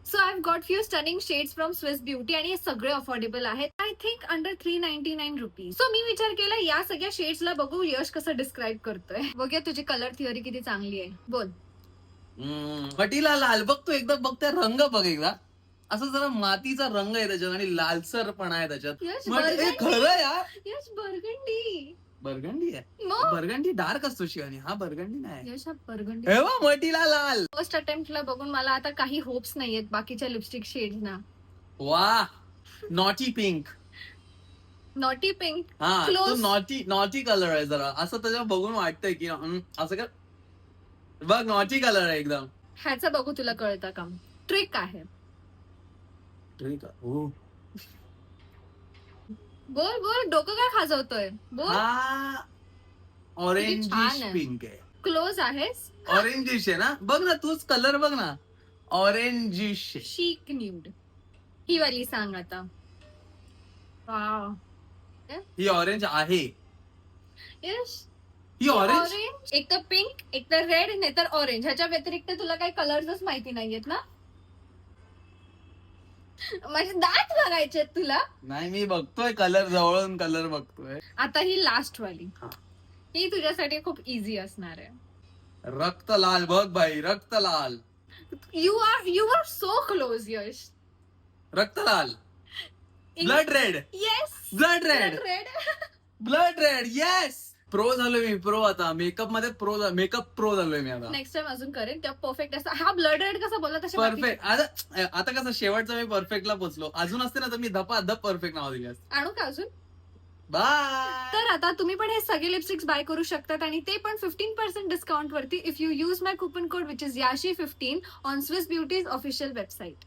So I got few stunning shades from Swiss Beauty आणि हे सगळे अफोर्डेबल आहेत. I think under 399 rupees. So मी विचार केला या सगळ्या शेड्सला बघू यश कसं डिस्क्राईब करतोय. बघूया तुझी कलर थिअरी किती चांगली आहे. बोल. मटीला लाल बघ, तू एकदा बघ त्या रंग बघ एकदा, असं जरा मातीचा रंग आहे त्याच्यात आणि लालसरपणा आहे त्याच्यात. यश हे खरं यार, यश बर्गंडी. बर्गंडी आहे. मग बर्गंडी डार्क असतो शिवानी, हा बर्गंडी नाही. यश हा बर्गंडी. हे बघ, मटीला लाल. फर्स्ट अटेम्प्टला बघून मला आता काही होप्स नाहीयेत बाकीच्या लिपस्टिक शेड्सना. वा, नॉटी पिंक. Naughty pink. हा, तो Close. नॉटी कलर आहे जरा, असं त्याच्यावर बघून वाटतंय की असं का. बघ, नॉटी कलर आहे एकदम. ह्याचं बघू तुला कळतं का. ट्रिक आहे. ठीक आहे. हो. बोल बोल, डोकं काय खाजवतोय. बोल. हा ऑरेंजिश छान आहे. पिंक आहे. क्लोज आहेस. ऑरेंजिश आहे ना, बघ ना तूच कलर बघ ना, ऑरेंजिश. शीक न्यूड. ही वाली सांग आता. वाव. ही ऑरेंज आहे. यश ही ऑरेंज. ऑरेंज, एक तर पिंक, एक तर रेड, नाही तर ऑरेंज. ह्याच्या व्यतिरिक्त तुला काही कलर्सच माहिती नाहीयेत ना. माझे दात बघायचे तुला. नाही, मी बघतोय कलर, जवळून कलर बघतोय. आता ही लास्ट वाली, हा. ही तुझ्यासाठी खूप इझी असणार आहे. रक्त लाल बघ बाई, रक्त लाल. यू आर सो क्लोज यश. रक्त लाल. Blood red. Yes. Blood red. Red. Blood red. Yes. Pro झालोय मी, प्रो. आता मेकअप मध्ये मेकअप प्रो झालोय मी आता. नेक्स्ट टाइम अजून करेन तेव्हा परफेक्ट असं. हा ब्लड रेड कसा बोलला तसे परफेक्ट. आता कसं शेवटचा मी परफेक्टला पोचलो. अजून असते ना तर मी धप परफेक्ट नाव दिले असते. आणू का अजून. बाय. तर आता तुम्ही पण हे सगळे लिपस्टिक्स बाय करू शकतात आणि ते पण 15% डिस्काउंट वरती if you use my coupon code which is याशी 15 ऑन स्विस ब्युटीज ऑफिशियल वेबसाईट.